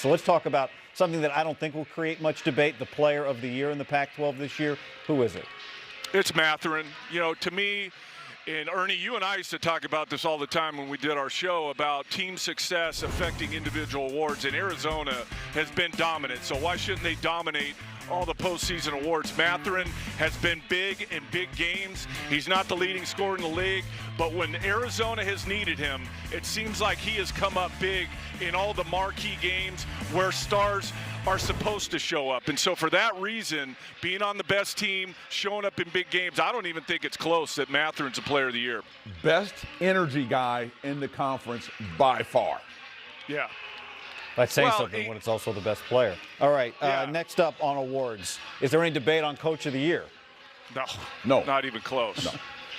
So let's talk about something that I don't think will create much debate, the player of the year in the Pac-12 this year. Who is it? It's Mathurin. You know, to me, and Ernie, you and I used to talk about this all the time when we did our show about team success affecting individual awards, and Arizona has been dominant. So why shouldn't they dominate all the postseason awards? Mathurin has been big in big games. He's not the leading scorer in the league, but when Arizona has needed him, it seems like he has come up big in all the marquee games where stars are supposed to show up. And so for that reason, being on the best team, showing up in big games, I don't even think it's close that Mathurin's a player of the year. Best energy guy in the conference by far. Yeah. That's saying something when it's also the best player. All right, next up on awards. Is there any debate on Coach of the Year? No. Not even close. No.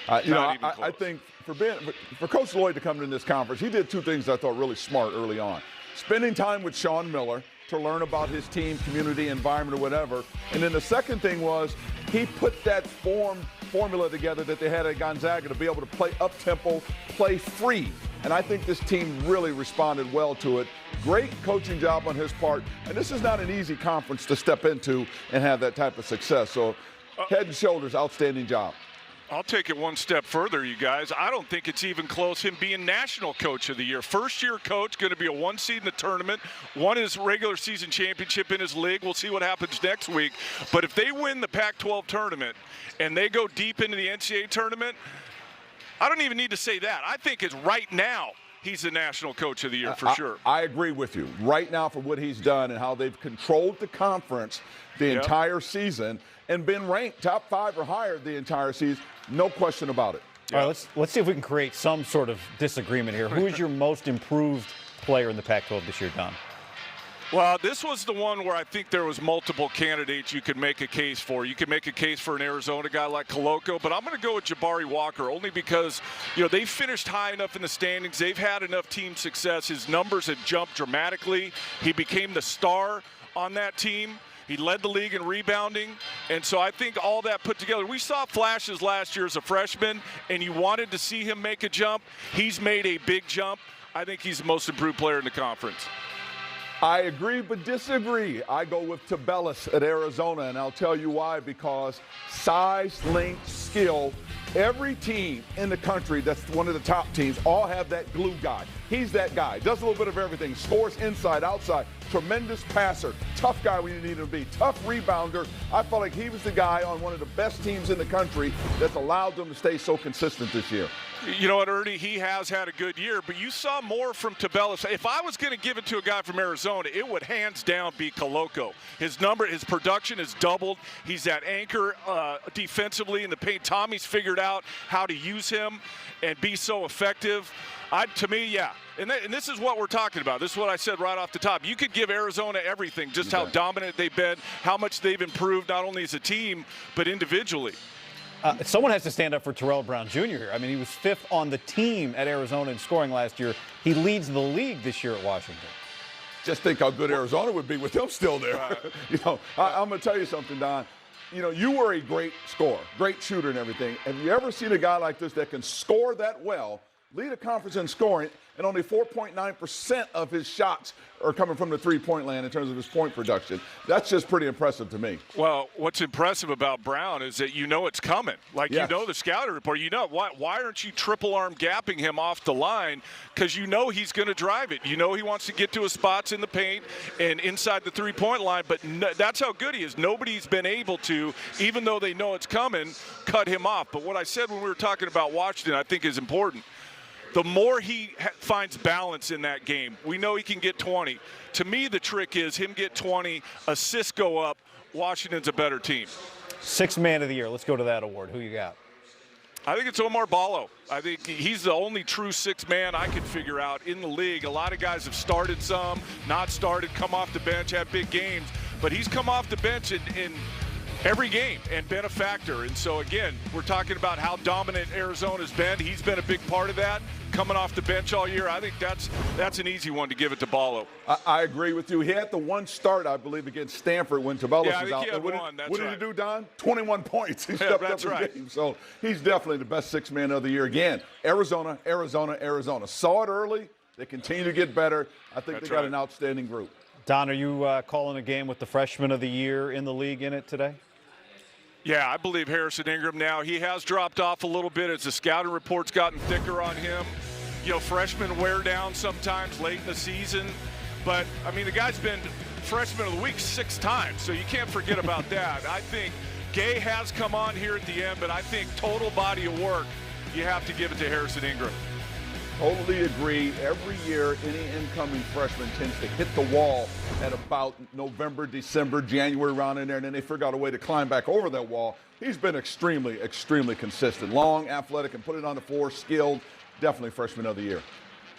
I think for Coach Lloyd to come in this conference, he did two things I thought really smart early on. Spending time with Sean Miller to learn about his team, community, environment, or whatever. And then the second thing was he put that formula together that they had at Gonzaga to be able to play up-tempo, play free. And I think this team really responded well to it. Great coaching job on his part. And this is not an easy conference to step into and have that type of success. So head and shoulders, outstanding job. I'll take it one step further, you guys. I don't think it's even close, him being National Coach of the Year. First-year coach, going to be a one seed in the tournament, won his regular season championship in his league. We'll see what happens next week. But if they win the Pac-12 tournament and they go deep into the NCAA tournament, I don't even need to say that. I think it's right now he's the National Coach of the Year for sure. I agree with you. Right now for what he's done and how they've controlled the conference the entire season and been ranked top 5 or higher the entire season, no question about it. All right, let's see if we can create some sort of disagreement here. Who is your most improved player in the Pac-12 this year, Don? Well, this was the one where I think there was multiple candidates you could make a case for. You could make a case for an Arizona guy like Koloko, but I'm going to go with Jabari Walker only because, you know, they finished high enough in the standings. They've had enough team success. His numbers have jumped dramatically. He became the star on that team. He led the league in rebounding, and so I think all that put together. We saw flashes last year as a freshman, and you wanted to see him make a jump. He's made a big jump. I think he's the most improved player in the conference. I agree but disagree. I go with Tabellis at Arizona, and I'll tell you why. Because size, length, skill, every team in the country that's one of the top teams all have that glue guy. He's that guy. Does a little bit of everything. Scores inside, outside. Tremendous passer. Tough guy when you need him to be. Tough rebounder. I felt like he was the guy on one of the best teams in the country that's allowed them to stay so consistent this year. You know what, Ernie? He has had a good year, but you saw more from Tabellis. If I was going to give it to a guy from Arizona, it would hands down be Koloko. His production has doubled. He's that anchor defensively in the paint. Tommy's figured out how to use him and be so effective. To me, yeah. And this is what we're talking about. This is what I said right off the top. You could give Arizona everything, just how dominant they've been, how much they've improved, not only as a team, but individually. Someone has to stand up for Terrell Brown Jr. here. I mean, he was 5th on the team at Arizona in scoring last year. He leads the league this year at Washington. Just think how good Arizona would be with him still there. I'm going to tell you something, Don. You know, you were a great scorer, great shooter and everything. Have you ever seen a guy like this that can score that well, lead a conference in scoring, and only 4.9% of his shots are coming from the three-point land in terms of his point production? That's just pretty impressive to me. Well, what's impressive about Brown is that you know it's coming. Like, you know the scouting report. You know, why aren't you triple-arm gapping him off the line? Because you know he's going to drive it. You know he wants to get to his spots in the paint and inside the three-point line, but that's how good he is. Nobody's been able to, even though they know it's coming, cut him off. But what I said when we were talking about Washington I think is important. The more he finds balance in that game, we know he can get 20. To me, the trick is him get 20, assists go up, Washington's a better team. 6th man of the year. Let's go to that award. Who you got? I think it's Omar Ballo. I think he's the only true 6th man I can figure out in the league. A lot of guys have started some, not started, come off the bench, had big games. But he's come off the bench in every game and been a factor. And so, again, we're talking about how dominant Arizona's been. He's been a big part of that. Coming off the bench all year, I think that's an easy one to give it to Ballo. I agree with you. He had the one start, I believe, against Stanford when Tabellis was out. He had one. What did he do, Don? 21 points. He stepped up in the game. So he's definitely the best 6th man of the year. Again, Arizona. Saw it early. They continue to get better. I think they got an outstanding group. Don, are you calling a game with the freshman of the year in the league in it today? Yeah, I believe Harrison Ingram now. He has dropped off a little bit as the scouting report's gotten thicker on him. You know, freshmen wear down sometimes late in the season. But, I mean, the guy's been freshman of the week 6 times, so you can't forget about that. I think Gay has come on here at the end, but I think total body of work, you have to give it to Harrison Ingram. Totally agree. Every year, any incoming freshman tends to hit the wall at about November, December, January, around in there, and then they figure out a way to climb back over that wall. He's been extremely, extremely consistent. Long, athletic, and put it on the floor, skilled. Definitely freshman of the year.